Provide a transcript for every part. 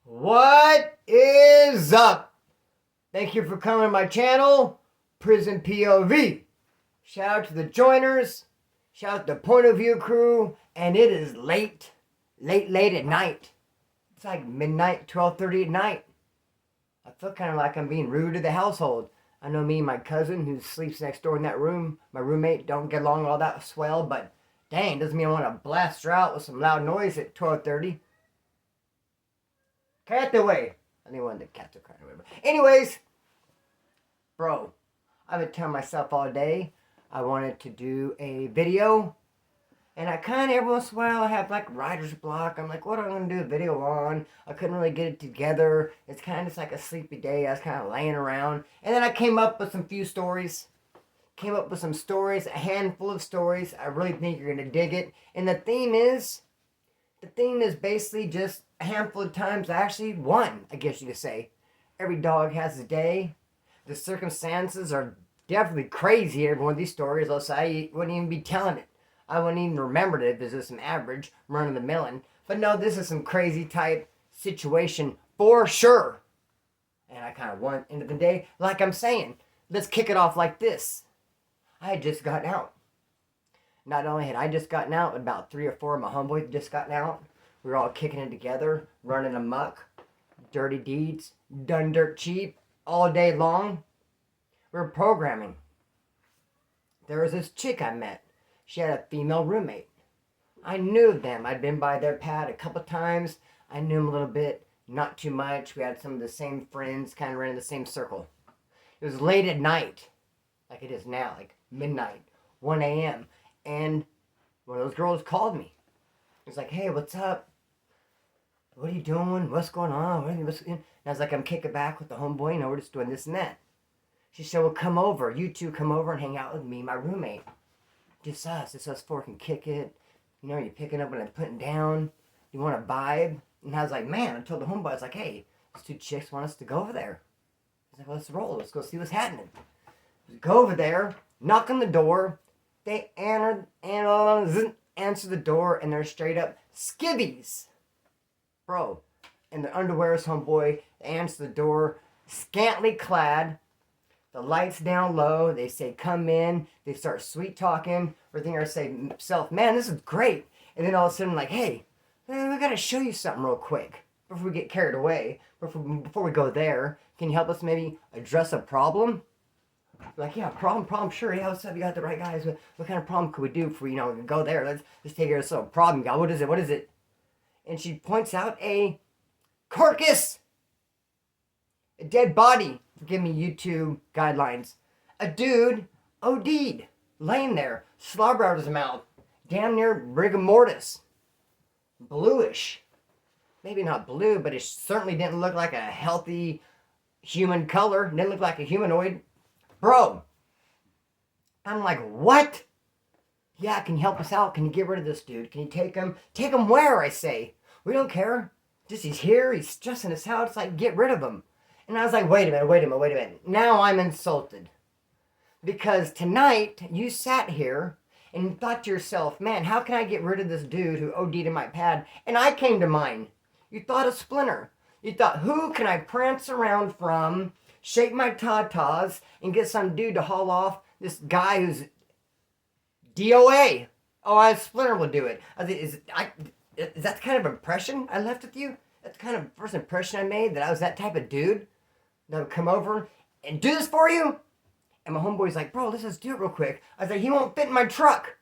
What is up? Thank you for coming to my channel, Prison POV. Shout out to the joiners, shout out to the Point of View crew, and it is late at night. It's like midnight, 12:30 at night. I feel kind of like I'm being rude to the household. I know me and my cousin who sleeps next door in that room, my roommate, don't get along all that swell, but dang, doesn't mean I want to blast her out with some loud noise at 12:30. Cat away. I think one of the cats are crying away. Anyways, bro, I've been telling myself all day I wanted to do a video. And I kind of, every once in a while, I have like writer's block. I'm like, what am I going to do a video on? I couldn't really get it together. It's kind of just like a sleepy day. I was kind of laying around. And then I came up with some few stories. Came up with some stories, a handful of stories. I really think you're going to dig it. And the theme is basically just a handful of times I actually won, I guess you could say. Every dog has a day. The circumstances are definitely crazy, every one of these stories, else I wouldn't even be telling it. I wouldn't even remember it if this is some average, run-of-the-milling. But no, this is some crazy type situation for sure. And I kind of won into the day. Like I'm saying, let's kick it off like this. I had just gotten out. Not only had I just gotten out, but about 3 or 4 of my homeboys had just gotten out. We were all kicking it together, running amok, dirty deeds, done dirt cheap, all day long. We were programming. There was this chick I met. She had a female roommate. I knew them. I'd been by their pad a couple times. I knew them a little bit, not too much. We had some of the same friends, kind of ran in the same circle. It was late at night, like it is now, like midnight, 1 a.m., and one of those girls called me. It was like, hey, what's up? What are you doing? What's going on? And I was like, I'm kicking back with the homeboy. We're just doing this and that. She said, well, come over. You two come over and hang out with me and my roommate. Just us four can kick it. You know, you're picking up and I'm putting down. You want a vibe? And I was like, man, I told the homeboy, I was like, hey, these 2 chicks want us to go over there. I was like, well, let's roll. Let's go see what's happening. We go over there, knock on the door. They answer the door, and they're straight up skivvies. Bro, in their underwear, homeboy, they answer the door, scantily clad. The lights down low. They say, come in. They start sweet talking. Everything I say, self, man, this is great. And then all of a sudden, like, hey, we got to show you something real quick before we get carried away. Before we go there, can you help us maybe address a problem? Like, yeah, problem, sure. Yeah, what's up? You got the right guys. What kind of problem could we do if we, go there? Let's take care of some problem. God, what is it? And she points out a carcass. A dead body. Forgive me, YouTube guidelines. A dude OD'd, laying there, slobber out of his mouth, damn near rigor mortis. Bluish. Maybe not blue, but it certainly didn't look like a healthy human color. Didn't look like a humanoid. Bro, I'm like, what? Yeah, can you help us out? Can you get rid of this dude? Can you take him? Take him where, I say? We don't care. Just he's here, he's stressing us out. It's like, get rid of him. And I was like, wait a minute. Now I'm insulted. Because tonight, you sat here and thought to yourself, man, how can I get rid of this dude who OD'd in my pad? And I came to mind. You thought of Splinter. You thought, who can I prance around from, shake my tatas, and get some dude to haul off this guy who's DOA? Oh, Splinter will do it. I think, is that the kind of impression I left with you? That's the kind of first impression I made, that I was that type of dude that would come over and do this for you? And my homeboy's like, bro, let's just do it real quick. I was like, he won't fit in my truck.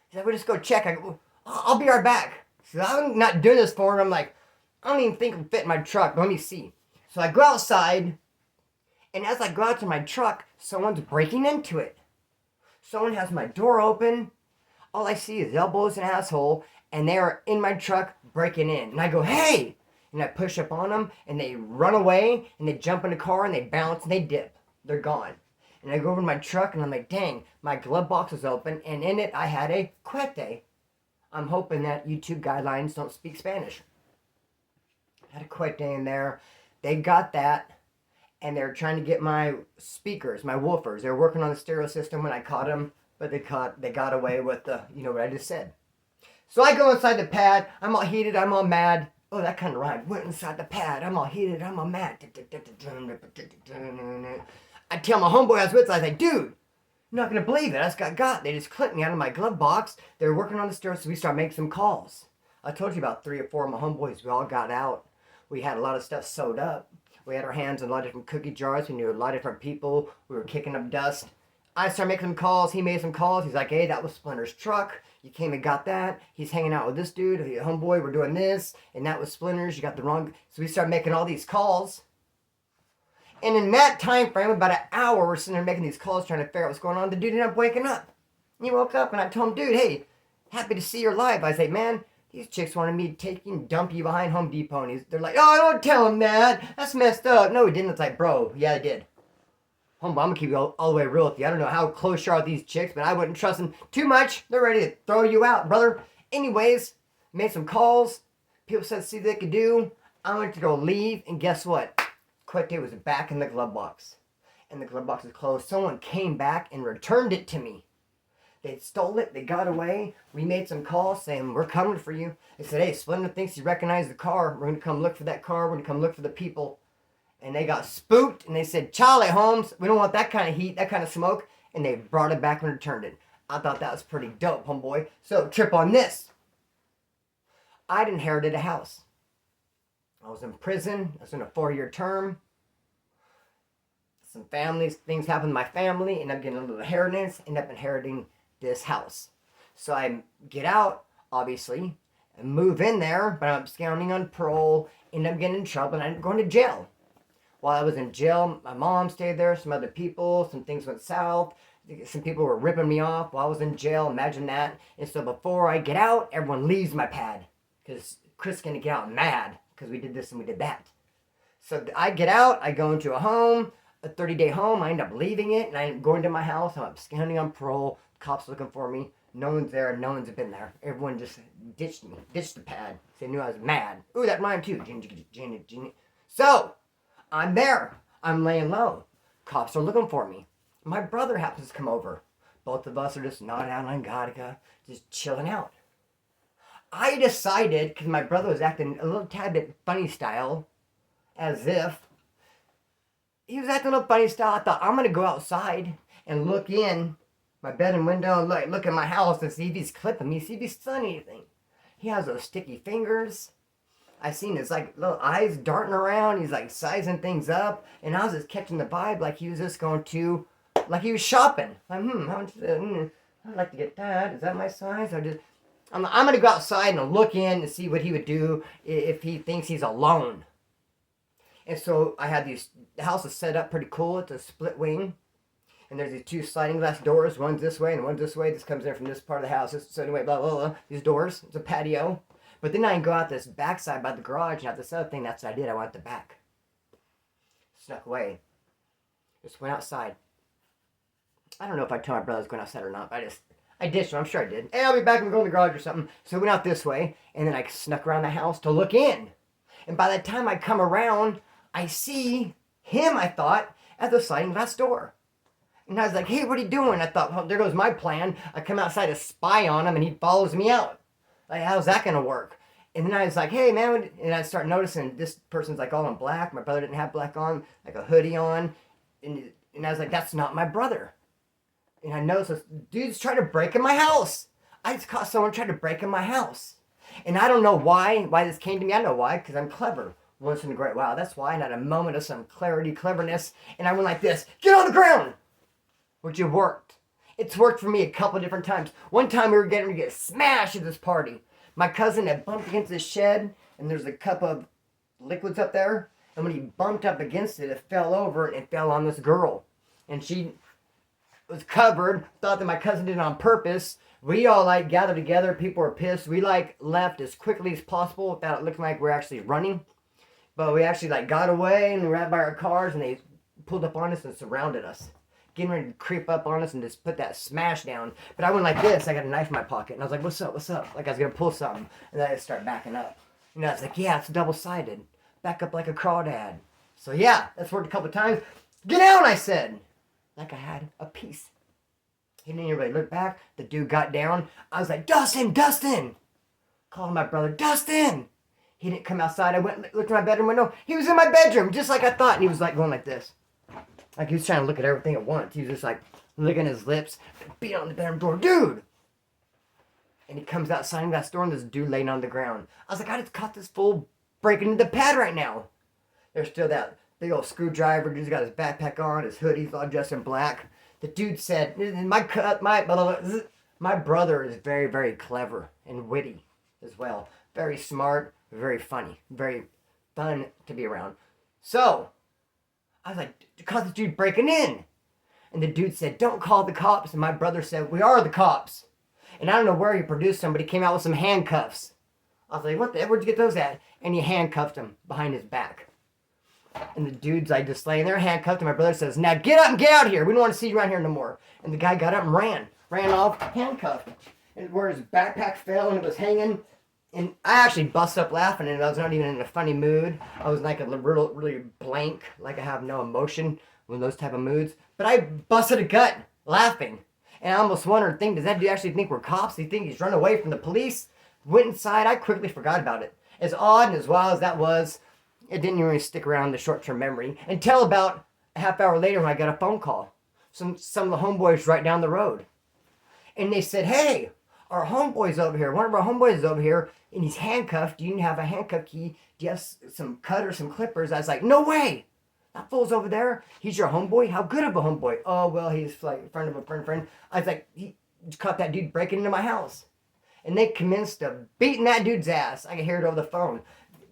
He said, we'll just go check. I go, I'll be right back. He said, I'm not doing this for him. I'm like, I don't even think it'll fit in my truck, but let me see. So I go outside, and as I go out to my truck, someone's breaking into it. Someone has my door open. All I see is elbows and asshole, and they are in my truck breaking in. And I go, hey! And I push up on them, and they run away, and they jump in the car, and they bounce, and they dip. They're gone. And I go over to my truck, and I'm like, dang, my glove box is open, and in it I had a cohete. I'm hoping that YouTube guidelines don't speak Spanish. I had a cohete in there. They got that, and they were trying to get my speakers, my woofers. They were working on the stereo system when I caught them, but they got away with the, what I just said. So I go inside the pad. I'm all heated. I'm all mad. Oh, that kind of rhyme. Went inside the pad. I'm all heated. I'm all mad. I tell my homeboy I was with, I was like, dude, you're not going to believe it. I just got. They just clipped me out of my glove box. They were working on the stairs, so we started making some calls. I told you about 3 or 4 of my homeboys. We all got out. We had a lot of stuff sewed up. We had our hands in a lot of different cookie jars. We knew a lot of different people. We were kicking up dust. I started making some calls. He made some calls. He's like, hey, that was Splinter's truck. You came and got that. He's hanging out with this dude. Hey, homeboy, we're doing this. And that was Splinter's. You got the wrong. So we started making all these calls. And in that time frame, about an hour, we're sitting there making these calls, trying to figure out what's going on. The dude ended up waking up. He woke up, and I told him, dude, hey, happy to see you're alive. I say, man, these chicks wanted me to take you and dump you behind Home Depot. And they're like, oh, don't tell him that. That's messed up. No, he didn't. It's like, bro, yeah, I did. Homeboy, I'm going to keep you all the way real with you. I don't know how close you are with these chicks, but I wouldn't trust them too much. They're ready to throw you out, brother. Anyways, made some calls. People said, see what they could do. I went to go leave, and guess what? Quick Day was back in the glove box. And the glove box was closed. Someone came back and returned it to me. They stole it. They got away. We made some calls saying, we're coming for you. They said, hey, Splinter thinks he recognized the car. We're going to come look for that car. We're going to come look for the people. And they got spooked. And they said, Charlie Holmes, we don't want that kind of heat, that kind of smoke. And they brought it back and returned it. I thought that was pretty dope, homeboy. So, trip on this. I'd inherited a house. I was in prison. I was in a 4-year term. Some things happened to my family. Ended up getting a little inheritance. Ended up inheriting this house. So I get out, obviously, and move in there, but I'm absconding on parole, end up getting in trouble, and I'm going to jail. While I was in jail, my mom stayed there, some other people, some things went south, some people were ripping me off while I was in jail, imagine that. And so before I get out, everyone leaves my pad, because Kris is going to get out mad, because we did this and we did that. So I get out, I go into a home, a 30-day home, I end up leaving it, and I'm going to my house, I'm absconding on parole, cops looking for me. No one's there. No one's been there. Everyone just ditched me. Ditched the pad. They knew I was mad. Ooh, that rhymed too. So, I'm there. I'm laying low. Cops are looking for me. My brother happens to come over. Both of us are just nodding out on Gottica, just chilling out. I decided, because my brother was acting a little tad bit funny style, as if he was acting a little funny style. I thought, I'm going to go outside and look in my bedroom window and look at my house and see if he's clipping me, see if he's done anything. He has those sticky fingers. I seen his like little eyes darting around. He's like sizing things up, and I was just catching the vibe like he was just going to, like he was shopping. Like, how much? I'd like to get that. Is that my size? I'm gonna go outside and look in and see what he would do if he thinks he's alone. And so I had the house is set up pretty cool. It's a split wing. And there's these 2 sliding glass doors. One's this way and one's this way. This comes in from this part of the house. So anyway, blah, blah, blah. These doors. It's a patio. But then I can go out this backside by the garage. And out this other thing, that's what I did. I went out the back. Snuck away. Just went outside. I don't know if I told my brother I was going outside or not. But I ditched him. I'm sure I did. Hey, I'll be back and go in the garage or something. So I went out this way. And then I snuck around the house to look in. And by the time I come around, I see him, I thought, at the sliding glass door. And I was like, hey, what are you doing? I thought, well, there goes my plan. I come outside to spy on him, and he follows me out. Like, how's that going to work? And then I was like, hey, man. And I start noticing this person's like all in black. My brother didn't have black on, like a hoodie on. And I was like, that's not my brother. And I noticed this dude's trying to break in my house. I just caught someone trying to break in my house. And I don't know why this came to me. I know why, because I'm clever. Once in a great while. That's why. And I had a moment of some cleverness. And I went like this, get on the ground. Which it worked. It's worked for me a couple of different times. One time we were getting to get smashed at this party. My cousin had bumped against the shed, and there's a cup of liquids up there. And when he bumped up against it, it fell over and it fell on this girl. And she was covered, thought that my cousin did it on purpose. We all like gathered together. People were pissed. We like left as quickly as possible without it looking like we're actually running. But we actually like got away and we ran by our cars, and they pulled up on us and surrounded us. Getting ready to creep up on us and just put that smash down. But I went like this. I got a knife in my pocket. And I was like, what's up? What's up? Like I was going to pull something. And then I start backing up. And I was like, yeah, it's double-sided. Back up like a crawdad. So yeah, that's worked a couple of times. Get down, I said. Like I had a piece. He didn't even really look back. The dude got down. I was like, Dustin! Calling my brother, Dustin! He didn't come outside. I went looked at my bedroom window. He was in my bedroom, just like I thought. And he was like going like this. Like he was trying to look at everything at once. He was just like licking his lips, beating on the bedroom door. Dude! And he comes outside and got store and this dude laying on the ground. I was like, I just caught this fool breaking into the pad right now. There's still that big old screwdriver. Dude's got his backpack on, his hoodie's all dressed in black. The dude said, my brother is very, very clever and witty as well. Very smart, very funny, very fun to be around. So, I was like, caught this dude breaking in. And the dude said, don't call the cops. And my brother said, we are the cops. And I don't know where he produced them, but he came out with some handcuffs. I was like, what the hell, where'd you get those at? And he handcuffed him behind his back. And the dude's like just laying there handcuffed. And my brother says, now get up and get out of here. We don't want to see you around here no more. And the guy got up and ran off handcuffed. And where his backpack fell and it was hanging. And I actually busted up laughing, and I was not even in a funny mood. I was like really blank, like I have no emotion when those type of moods. But I busted a gut laughing. And I almost wondered, does that dude actually think we're cops? Does he think he's run away from the police? Went inside, I quickly forgot about it. As odd and as wild as that was, it didn't really stick around in the short-term memory until about a half hour later when I got a phone call. Some of the homeboys right down the road. And they said, hey, our homeboy's over here. One of our homeboys is over here, and he's handcuffed. Do you have a handcuff key? Do you have some cutters, some clippers? I was like, no way. That fool's over there. He's your homeboy? How good of a homeboy? Oh, well, he's like a friend of a friend. I was like, he caught that dude breaking into my house. And they commenced to beating that dude's ass. I could hear it over the phone.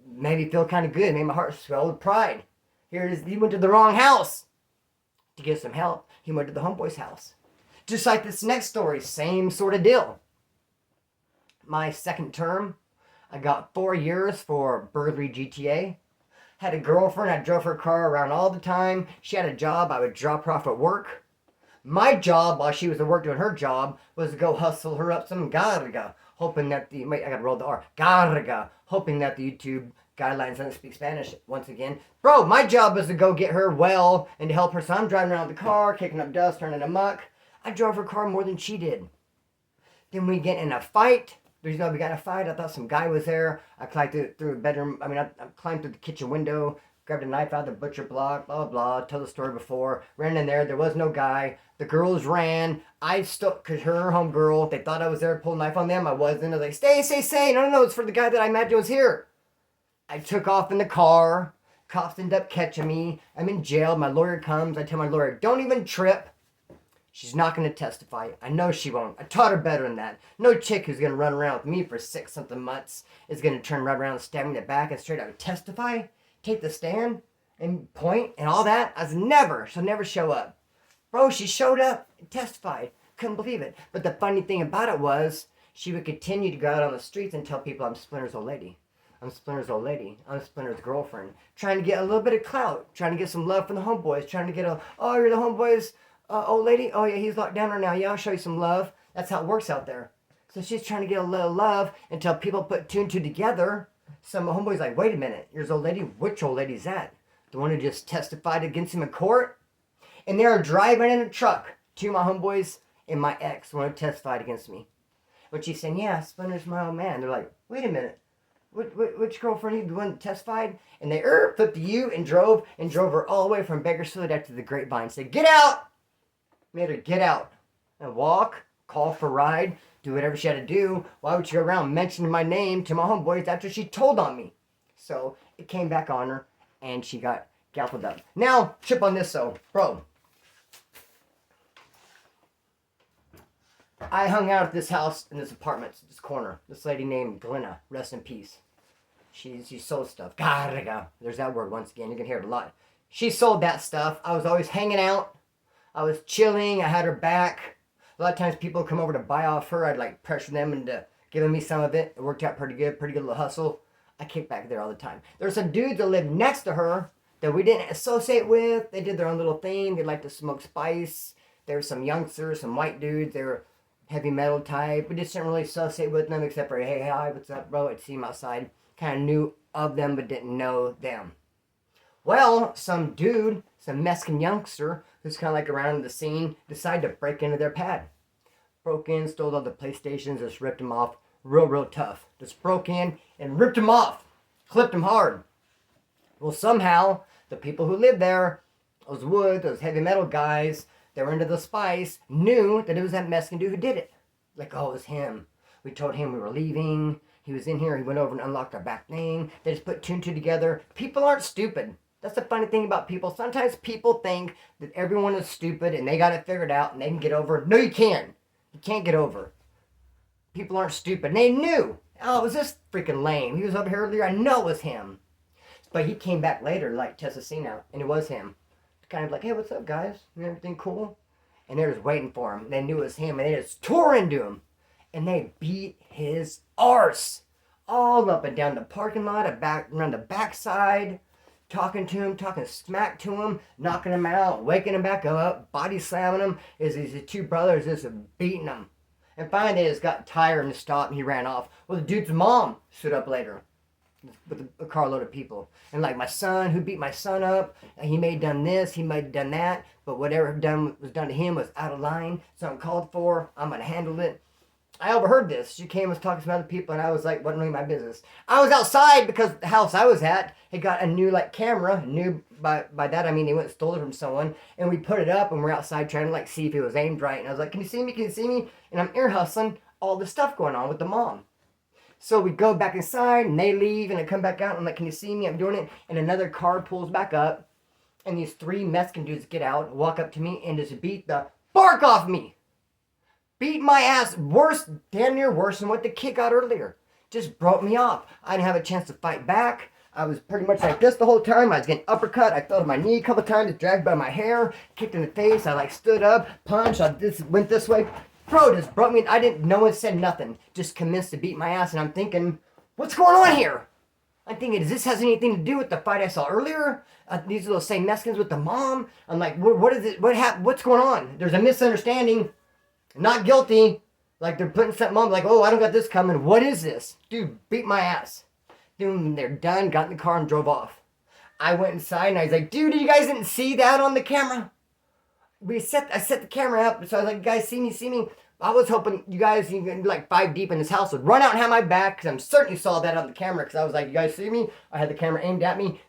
Made me feel kind of good. Made my heart swell with pride. Here it is. He went to the wrong house to get some help. He went to the homeboy's house. Just like this next story, same sort of deal. My second term, I got 4 years for burglary GTA. Had a girlfriend, I drove her car around all the time. She had a job, I would drop her off at work. My job, while she was at work doing her job, was to go hustle her up some garga, hoping that I gotta roll the R, garga, hoping that the YouTube guidelines doesn't speak Spanish once again. Bro, my job was to go get her well and to help her, so I'm driving around the car, kicking up dust, turning a muck. I drove her car more than she did. Then we get in a fight. The reason why we got in a fight, I thought some guy was there. I climbed through a bedroom. I climbed through the kitchen window, grabbed a knife out of the butcher block, blah, blah, blah. Told the story before. Ran in there. There was no guy. The girls ran. I stuck, because her homegirl, they thought I was there to pull a knife on them. I wasn't. I was like, stay. No, it's for the guy that I imagined was here. I took off in the car. Cops end up catching me. I'm in jail. My lawyer comes. I tell my lawyer, don't even trip. She's not going to testify. I know she won't. I taught her better than that. No chick who's going to run around with me for 6-something months is going to turn right around and stab me in the back and straight out testify, take the stand, and point, and all that. She'll never show up. Bro, she showed up and testified. Couldn't believe it. But the funny thing about it was, she would continue to go out on the streets and tell people I'm Splinter's old lady. I'm Splinter's old lady. I'm Splinter's girlfriend. Trying to get a little bit of clout. Trying to get some love from the homeboys. Trying to get you're the homeboys' old lady? Oh, yeah, he's locked down right now. Yeah, I'll show you some love. That's how it works out there. So she's trying to get a little love until people put 2 and 2 together. Some homeboy's like, wait a minute. Here's old lady. Which old lady's that? The one who just testified against him in court? And they are driving in a truck. 2 of my homeboys and my ex, the one who testified against me. But she's saying, yeah, Splinter's my old man. They're like, wait a minute. Which girlfriend? The one that testified? And they flipped the U and drove her all the way from Bakersfield out to the Grapevine. Said, get out! Made her get out and walk, call for a ride, do whatever she had to do. Why would she go around mentioning my name to my homeboys after she told on me? So it came back on her and she got galloped up. Now, trip on this though. Bro, I hung out at this house in this apartment, this corner. This lady named Glenna, rest in peace. She sold stuff. There's that word once again. You can hear it a lot. She sold that stuff. I was always hanging out. I was chilling. I had her back. A lot of times people come over to buy off her. I'd like pressure them into giving me some of it. It worked out pretty good little hustle. I kicked back there all the time. There were some dudes that lived next to her that we didn't associate with. They did their own little thing. They liked to smoke spice. There were some youngsters, some white dudes. They were heavy metal type. We just didn't really associate with them except for, hey, hi, what's up, bro? I'd see them outside. Kind of knew of them but didn't know them. Well, some dude, some Mexican youngster who's kind of like around the scene, decided to break into their pad. Broke in, stole all the PlayStations, just ripped them off real tough. Just broke in and ripped them off. Clipped him hard. Well, somehow, the people who lived there, those wood, those heavy metal guys, that were into the spice, knew that it was that Mexican dude who did it. Like, oh, it was him. We told him we were leaving. He was in here. He went over and unlocked our back thing. They just put two and two together. People aren't stupid. That's the funny thing about people. Sometimes people think that everyone is stupid and they got it figured out and they can get over. No, you can't. You can't get over. People aren't stupid. And they knew. Oh, it was this freaking lame. He was over here earlier. I know it was him. But he came back later, like Tessacina, and it was him. Kind of like, hey, what's up, guys? Everything cool? And they were just waiting for him. They knew it was him, and they just tore into him. And they beat his arse. All up and down the parking lot, around the backside. Talking to him, talking smack to him, knocking him out, waking him back up, body slamming him. His two brothers just beating him. And finally they just got tired and stopped and he ran off. Well, the dude's mom stood up later with a carload of people. And like, my son, who beat my son up, he may have done this, he might have done that, but whatever was done to him was out of line, something called for, I'm going to handle it. I overheard this. She came and was talking to some other people, and I was like, wasn't really my business. I was outside because the house I was at had got a new camera. New by that I mean they went and stole it from someone, and we put it up, and we're outside trying to see if it was aimed right. And I was like, can you see me? Can you see me? And I'm ear hustling all the stuff going on with the mom. So we go back inside, and they leave, and I come back out, and I'm like, can you see me? I'm doing it, and another car pulls back up, and these three Mexican dudes get out, walk up to me, and just beat the bark off me. Beat my ass worse, damn near worse than what the kid got earlier. Just broke me off. I didn't have a chance to fight back. I was pretty much like this the whole time. I was getting uppercut. I fell to my knee a couple times, dragged by my hair, kicked in the face. I stood up, punched. I just went this way. Bro, just broke me. No one said nothing. Just commenced to beat my ass. And I'm thinking, what's going on here? I'm thinking, does this has anything to do with the fight I saw earlier? These are those same Mexicans with the mom. I'm like, what is it? What's going on? There's a misunderstanding. Not guilty. Like they're putting something on. Like, oh, I don't got this coming. What is this? Dude, beat my ass. Dude, they're done. Got in the car and drove off. I went inside and I was like, dude, you guys didn't see that on the camera? I set the camera up. So I was like, you guys see me? I was hoping you guys, like 5 deep in this house, would run out and have my back. Because I certainly saw that on the camera. Because I was like, you guys see me? I had the camera aimed at me.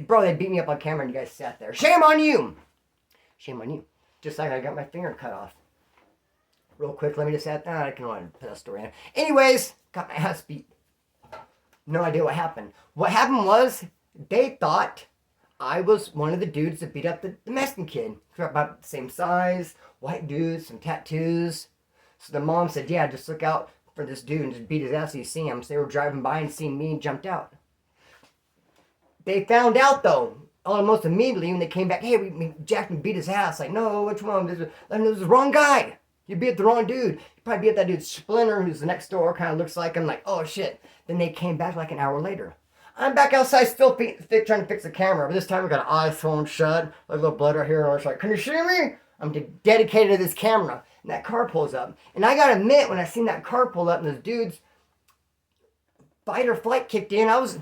Bro, they beat me up on camera and you guys sat there. Shame on you. Shame on you. Just like I got my finger cut off. Real quick, let me just add, I can only put a story in. Anyways, got my ass beat. No idea what happened. What happened was, they thought I was one of the dudes that beat up the Mexican kid. They're about the same size, white dude, some tattoos. So the mom said, yeah, just look out for this dude and just beat his ass so you see him. So they were driving by and seen me and jumped out. They found out though, almost immediately when they came back, hey, we jacked and beat his ass. Like, no, which one? This was the wrong guy. You beat the wrong dude. You probably beat that dude Splinter, who's next door, kind of looks like him, like, oh shit. Then they came back like an hour later. I'm back outside still trying to fix the camera, but this time I got an iPhone shut, like a little blood right here, and I was like, can you see me? I'm dedicated to this camera. And that car pulls up. And I gotta admit, when I seen that car pull up and those dudes, fight or flight kicked in, I was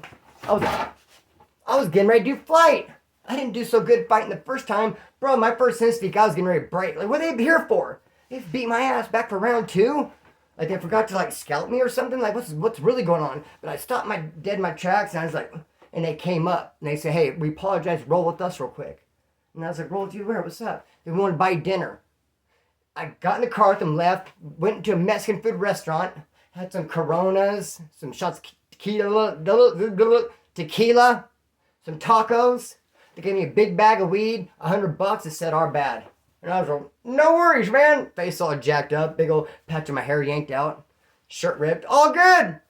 getting ready to do flight. I didn't do so good fighting the first time. Bro, my first instinct, I was getting ready to break. Like, what are they here for? They beat my ass back for round 2. Like they forgot to scalp me or something. Like what's really going on? But I stopped dead in my tracks and I was like, and they came up and they said, hey, we apologize. Roll with us real quick. And I was like, roll with you where? What's up? They wanted to buy dinner. I got in the car with them, left, went to a Mexican food restaurant, had some Coronas, some shots tequila, some tacos. They gave me a big bag of weed, $100. It said our bad. And I was like, no worries, man. Face all jacked up, big old patch of my hair yanked out, shirt ripped, all good.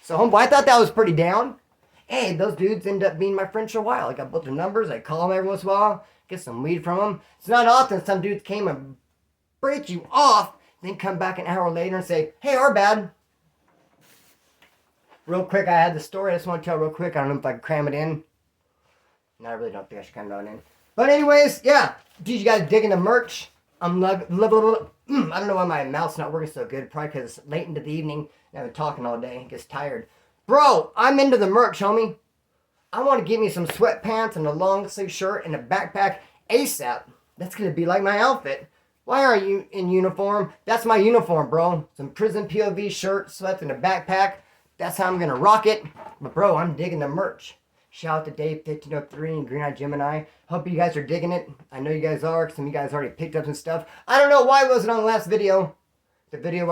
So homeboy, I thought that was pretty down. Hey, those dudes end up being my friends for a while. I got both their numbers. I call them every once in a while, get some weed from them. It's not often some dudes came and break you off, then come back an hour later and say, hey, our bad. Real quick, I had the story I just want to tell real quick. I don't know if I can cram it in. No, I really don't think I should cram it in. But anyways, yeah. Did you guys digging the merch? I don't know why my mouth's not working so good. Probably because it's late into the evening and I've been talking all day. It gets tired. Bro, I'm into the merch, homie. I want to get me some sweatpants and a long sleeve shirt and a backpack ASAP. That's going to be like my outfit. Why are you in uniform? That's my uniform, bro. Some prison POV shirt, sweats, and a backpack. that's how I'm going to rock it. But, bro, I'm digging the merch. Shout out to Dave1503 and Green Eye Gemini. Hope you guys are digging it. I know you guys are. Some of you guys already picked up some stuff. I don't know why it wasn't on the last video. The video